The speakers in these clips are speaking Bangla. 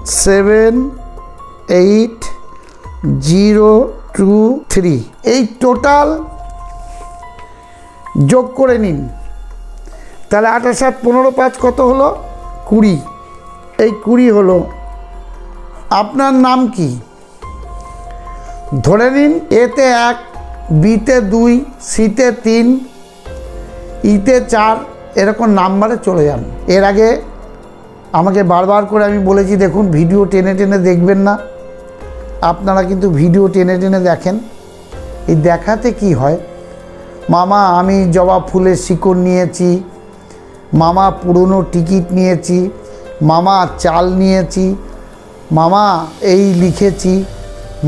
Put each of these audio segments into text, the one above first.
78023 এই টোটাল যোগ করে নিন। তাহলে 28 7 15 5 কত হলো? 20। এই 20 হলো। আপনার নাম কি? ধরে নিন এতে 1, বিতে 2, সিতে 3, ইতে 4, এরকম নাম্বারে চলে যান। এর আগে আমাকে বারবার করে আমি বলেছি দেখুন ভিডিও টেনে টেনে দেখবেন না। আপনারা কিন্তু ভিডিও টেনে টেনে দেখেন। এই দেখাতে কি হয়, মামা আমি জবা ফুলের শিকড় নিয়েছি, মামা পুরনো টিকিট নিয়েছি, মামা চাল নিয়েছি, মামা এই লিখেছি,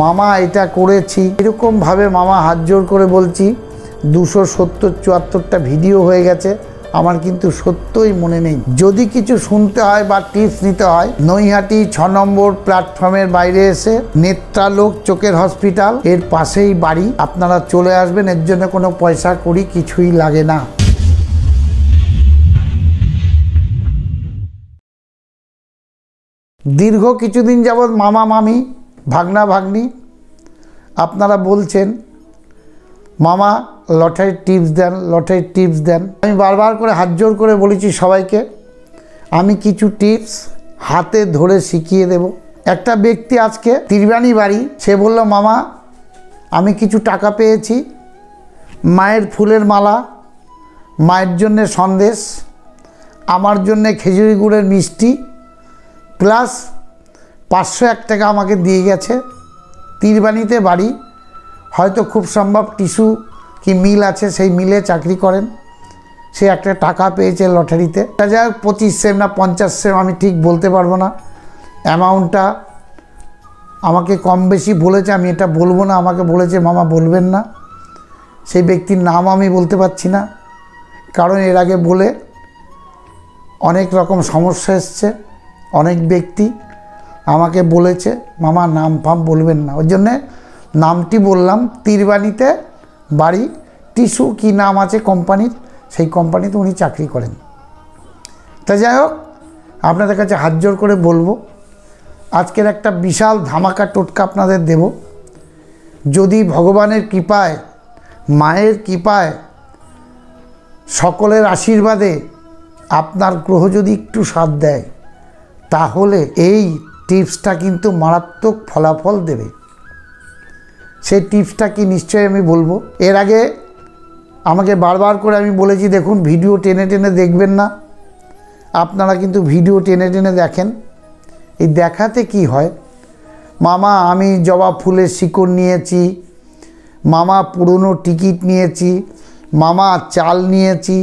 মামা এটা করেছি, এরকমভাবে মামা হাত জোর করে বলছি। 270-74টা ভিডিও হয়ে গেছে, আমার কিন্তু সত্যই মনে নেই। যদি কিছু শুনতে হয় বা টিপস নিতে হয়, নৈহাটি 6 নম্বর প্ল্যাটফর্মের বাইরে এসে নেত্রালোক চোখের হসপিটাল এর পাশেই বাড়ি, আপনারা চলে আসবেন। এর জন্য কোনো পয়সা কড়ি কিছুই লাগে না। দীর্ঘ কিছুদিন যাবৎ মামা মামি ভাগনা ভাগ্নি আপনারা বলছেন মামা লটারির টিপস দেন, লটারির টিপস দেন। আমি বারবার করে হাত জোর করে বলেছি সবাইকে, আমি কিছু টিপস হাতে ধরে শিখিয়ে দেব। একটা ব্যক্তি আজকে ত্রিবাণী বাড়ি, সে বলল মামা আমি কিছু টাকা পেয়েছি, মায়ের ফুলের মালা, মায়ের জন্যে সন্দেশ, আমার জন্যে খেজুরি গুড়ের মিষ্টি, প্লাস 501 টাকা আমাকে দিয়ে গেছে। ত্রিবাণীতে বাড়ি, হয়তো খুব সম্ভব টিস্যু কি মিল আছে, সেই মিলে চাকরি করেন। সে একটা টাকা পেয়েছে লটারিতে। যাই হোক 25 সেম না 50 সেম আমি ঠিক বলতে পারবো না। অ্যামাউন্টটা আমাকে কম বেশি বলেছে, আমি এটা বলবো না। আমাকে বলেছে মামা বলবেন না। সেই ব্যক্তির নাম আমি বলতে পারছি না, কারণ এর আগে বলে অনেক রকম সমস্যা এসছে। অনেক ব্যক্তি আমাকে বলেছে মামা নাম ফাম বলবেন না, ওই জন্যে নামটি বললাম। ত্রিবাণীতে বাড়ি, টিস্যু কি নাম আছে কোম্পানির, সেই কোম্পানিতে উনি চাকরি করেন। তা যাই হোক, আপনাদের কাছে হাত জোর করে বলবো, আজকের একটা বিশাল ধামাকা টোটকা আপনাদের দেব। যদি ভগবানের কৃপায়, মায়ের কৃপায়, সকলের আশীর্বাদে আপনার গ্রহ যদি একটু সাথ দেয়, তাহলে এই টিপসটা কিন্তু মারাত্মক ফলাফল দেবে। সেই টিপসটা কি নিশ্চয়ই আমি বলবো। এর আগে আমাকে বারবার করে আমি বলেছি দেখুন ভিডিও টেনে টেনে দেখবেন না। আপনারা কিন্তু ভিডিও টেনে টেনে দেখেন। এই দেখাতে কি হয়, মামা আমি জবা ফুলের শিকড় নিয়েছি, মামা পুরনো টিকিট নিয়েছি, মামা চাল নিয়েছি,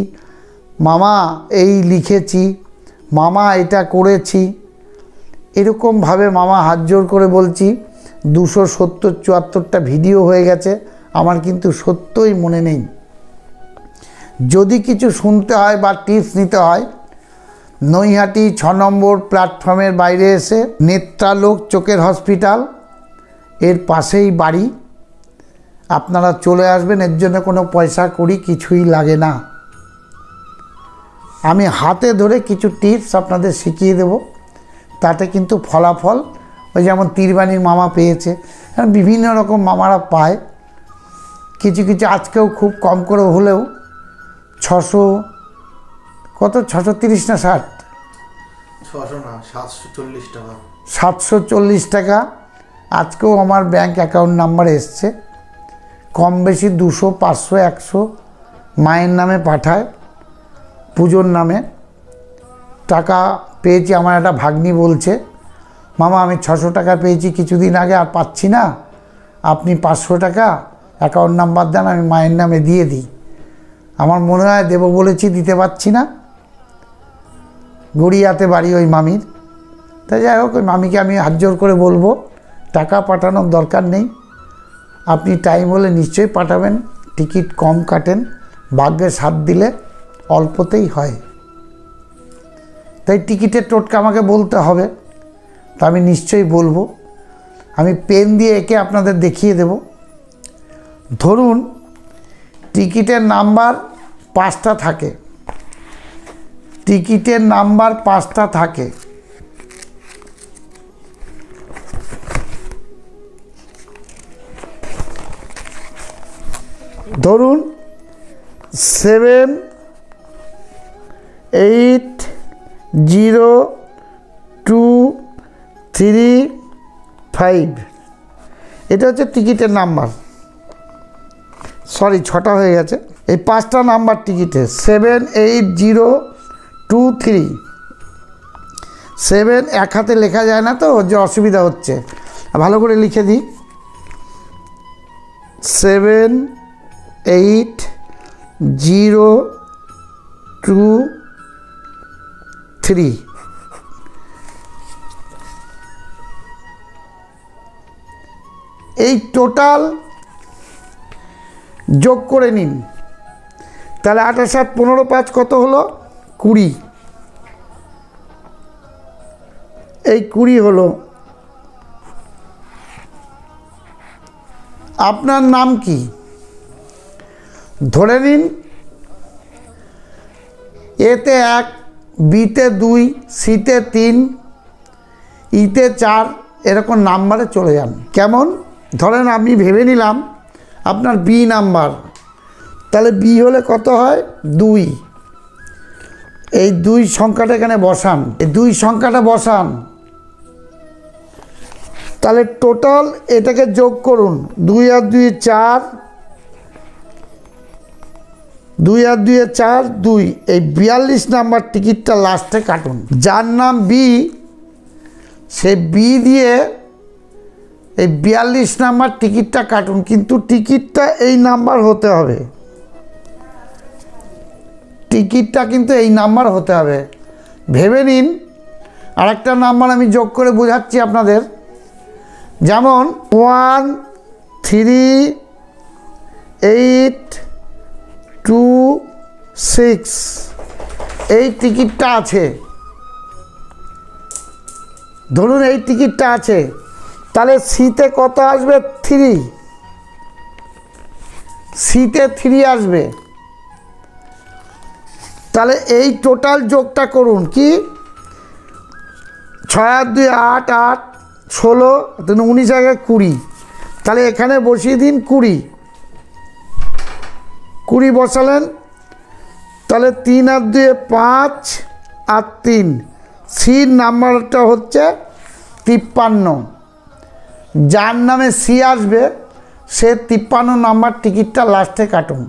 মামা এই লিখেছি, মামা এটা করেছি, এরকমভাবে মামা হাত জোর করে বলছি। 270-74টা ভিডিও হয়ে গেছে, আমার কিন্তু সত্যই মনে নেই। যদি কিছু শুনতে হয় বা টিপস নিতে হয়, নৈহাটি 6 নম্বর প্ল্যাটফর্মের বাইরে এসে নেত্রালোক চোখের হসপিটাল এর পাশেই বাড়ি, আপনারা চলে আসবেন। এর জন্য কোনো পয়সা কড়ি কিছুই লাগে না। আমি হাতে ধরে কিছু টিপস আপনাদের শিখিয়ে দেব, তাতে কিন্তু ফলাফল, ওই যেমন ত্রিবাণীর মামা পেয়েছে, বিভিন্ন রকম মামারা পায়। কিছু কিছু আজকেও খুব কম করে হলেও 600 কত 630 না 60, 600 না 740 টাকা, 740 টাকা আজকেও আমার ব্যাংক অ্যাকাউন্ট নাম্বারে এসছে। কম বেশি 200, 500, 100 মায়ের নামে পাঠায়, পুজোর নামে টাকা পেয়েছি। আমার একটা ভাগ্নি বলছে মামা আমি 600 টাকা পেয়েছি কিছুদিন আগে, আর পাচ্ছি না, আপনি 500 টাকা অ্যাকাউন্ট নাম্বার দেন, আমি মায়ের নামে দিয়ে দিই। আমার মনে হয় দেবো বলেছি, দিতে পারছি না। গড়িয়াতে বাড়ি ওই মামির। তাই যাই হোক, ওই মামিকে আমি হাত জোর করে বলবো টাকা পাঠানোর দরকার নেই, আপনি টাইম হলে নিশ্চয়ই পাঠাবেন। টিকিট কম কাটেন, ভাগ্যে সাথ দিলে অল্পতেই হয়। তাই টিকিটের টোটকা আমাকে বলতে হবে, তা আমি নিশ্চয়ই বলবো। আমি পেন দিয়ে এঁকে আপনাদের দেখিয়ে দেব। ধরুন টিকিটের নাম্বার 5টা থাকে, টিকিটের নাম্বার 5টা থাকে। ধরুন 7 8 0 2 3 5, এটা হচ্ছে টিকিটের নাম্বার। সরি, 6টা হয়ে গেছে। এই 5টা নাম্বার টিকিটে 7 8 0 2 3। 7 এক হাতে লেখা যায় না, তো ওর যে অসুবিধা হচ্ছে, ভালো করে লিখে দিই। 7 8 0 2 3। এই টোটাল যোগ করে নিন, তাহলে 28 7 15 5 কত হলো? 20। এই 20 হলো। আপনার নাম কি? ধরে নিন এতে 1, বিতে 2, সিতে 3, ইতে 4, এরকম নাম্বারে চলে যান। কেমন? ধরেন আমি ভেবে নিলাম আপনার বি নাম্বার, তাহলে বি হলে কত হয়? 2। এই 2 সংখ্যাটা এখানে বসান, এই 2 সংখ্যাটা বসান, তাহলে টোটাল এটাকে যোগ করুন। 2 আর 2 4, 2 আর 2 4 2। এই 42 নাম্বার টিকিটটা লাস্টে কাটুন। যার নাম বি, সে বি দিয়ে এই 42 নাম্বার টিকিটটা কাটুন, কিন্তু টিকিটটা এই নাম্বার হতে হবে। টিকিটটা কিন্তু এই নাম্বার হতে হবে। ভেবে নিন আরেকটা নাম্বার আমি যোগ করে বোঝাচ্ছি আপনাদের। যেমন 1 3 8 2 6, এই টিকিটটা আছে। ধরুন এই টিকিটটা আছে, তাহলে সিতে কত আসবে? 3। সিতে 3 আসবে। তাহলে এই টোটাল যোগটা করুন। কি? 6 আর 2 8 8 16, 19 জায়গায় 20। তাহলে এখানে বসিয়ে দিন 20। 20 বসালেন, তাহলে 3 আর 2 5 আর 3। সির নাম্বারটা হচ্ছে 53। যার নামে সি আসবে সে 53 নাম্বার টিকিটটা লাস্টে কাটুন।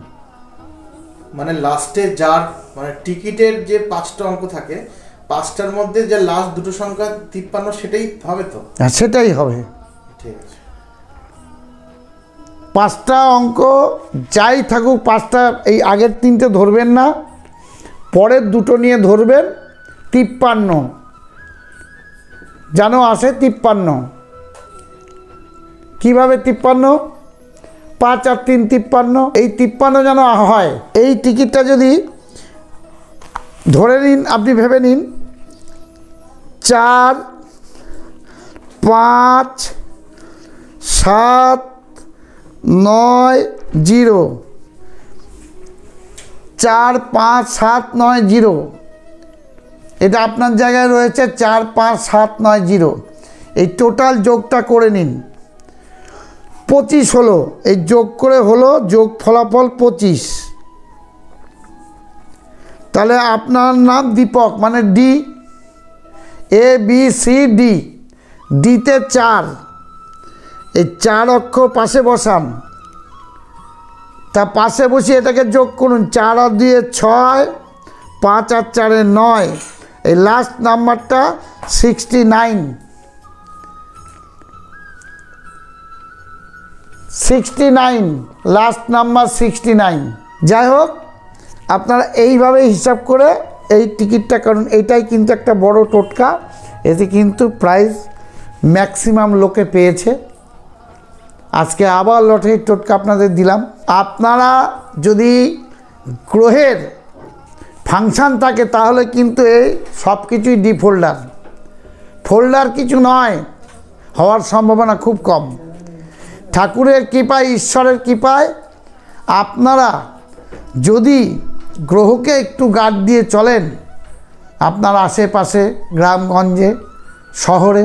মানে লাস্টে যার মানে টিকিটের যে 5টা অঙ্ক থাকে, 5টার মধ্যে যে লাস্ট দুটো সংখ্যা 53, সেটাই হবে তো? হ্যাঁ, সেটাই হবে। ঠিক আছে। 5টা অঙ্ক যাই থাকুক, 5টা এই আগের 3টে ধরবেন না, পরের দুটো নিয়ে ধরবেন। 53 যেন আসে 53। কীভাবে 53? 5 আর 3 53। এই 53 যেন হয়। এই টিকিটটা যদি ধরে নিন, আপনি ভেবে নিন 4 5 7 9 0, 4 5 7 9 0। এটা আপনার জায়গায় রয়েছে 4 5 7 9 0। এই টোটাল যোগটা করে নিন। 25 হলো। এই যোগ করে হলো, যোগ ফলাফল 25। তাহলে আপনার নাম দীপক, মানে D, A B C D. ডিতে 4, এই 4 অক্ষর পাশে বসান। তা পাশে বসিয়ে এটাকে যোগ করুন। 4 আর 2 6, 5 আর 4 9। এই লাস্ট নাম্বারটা 69। 69 লাস্ট নাম্বার 69। যাই হোক, আপনারা এইভাবে হিসাব করে এই টিকিটটা কারণ এইটাই কিন্তু একটা বড় টোটকা। এতে কিন্তু প্রাইজ ম্যাক্সিমাম লোকে পেয়েছে। আজকে আবার লটারির টোটকা আপনাদের দিলাম। আপনারা যদি গ্রহের ফাংশান থাকে তাহলে কিন্তু এই সব কিছুই ডি ফোল্ডার। ফোল্ডার কিছু নয়, হওয়ার সম্ভাবনা খুব কম। ঠাকুরের কৃপায়, ঈশ্বরের কৃপায় আপনারা যদি গ্রহকে একটু গার্ড দিয়ে চলেন, আপনার আশেপাশে গ্রামগঞ্জে শহরে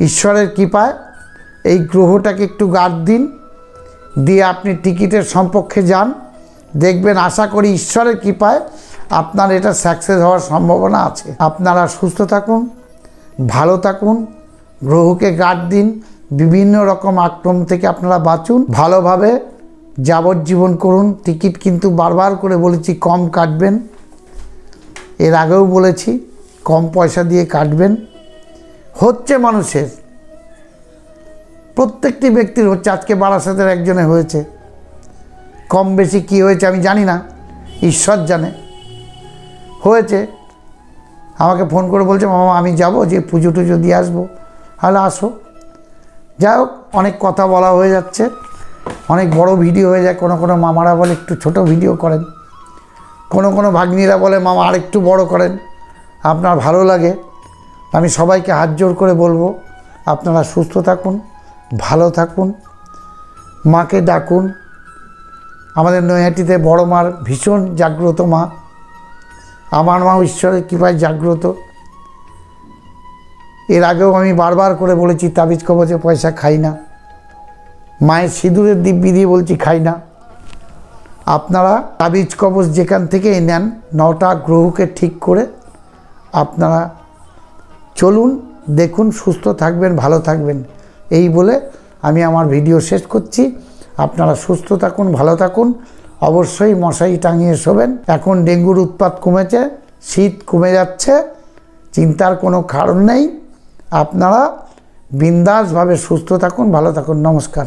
ঈশ্বরের কৃপায় এই গ্রহটাকে একটু গার্ড দিন, দিয়ে আপনি টিকিটের সম্পর্কে যান, দেখবেন আশা করি ঈশ্বরের কৃপায় আপনার এটা সাকসেস হওয়ার সম্ভাবনা আছে। আপনারা সুস্থ থাকুন, ভালো থাকুন, গ্রহকে গার্ড দিন, বিভিন্ন রকম আক্রমণ থেকে আপনারা বাঁচুন, ভালোভাবে যাবজ্জীবন করুন। টিকিট কিন্তু বারবার করে বলেছি কম কাটবেন, এর আগেও বলেছি কম পয়সা দিয়ে কাটবেন। হচ্ছে মানুষের, প্রত্যেকটি ব্যক্তির হচ্ছে। আজকে বারাসাতের একজনে হয়েছে, কম বেশি কী হয়েছে আমি জানি না, ঈশ্বর জানে। হয়েছে, আমাকে ফোন করে বলছে মামা আমি যাব, যে পুজো টুজো দিয়ে আসবো। তাহলে আসো। যাই হোক, অনেক কথা বলা হয়ে যাচ্ছে, অনেক বড় ভিডিও হয়ে যায়। কোনো কোনো মামারা বলে একটু ছোট ভিডিও করেন, কোনো কোনো ভাগ্নিরা বলে মামা আর একটু বড় করেন, আপনার ভালো লাগে। আমি সবাইকে হাত জোর করে বলবো আপনারা সুস্থ থাকুন, ভালো থাকুন, মাকে ডাকুন। আমাদের নৈহাটিতে বড় মার ভীষণ জাগ্রত মা, আমার মা ঈশ্বরের কৃপায় জাগ্রত। এর আগেও আমি বারবার করে বলেছি তাবিজ কবচে পয়সা খাই না, মায়ের সিঁদুরের দিব্যি দিয়ে বলছি খাই না। আপনারা তাবিজ কবচ যেখান থেকেই নেন 9টা গ্রহকে ঠিক করে আপনারা চলুন, দেখুন, সুস্থ থাকবেন, ভালো থাকবেন। এই বলে আমি আমার ভিডিও শেষ করছি। আপনারা সুস্থ থাকুন, ভালো থাকুন, অবশ্যই মশারি টাঙিয়ে শোবেন। এখন ডেঙ্গুর উৎপাত কমেছে, শীত কমে যাচ্ছে, চিন্তার কোনো কারণ নেই। আপনারা বিন্দাসভাবে সুস্থ থাকুন, ভালো থাকুন। নমস্কার।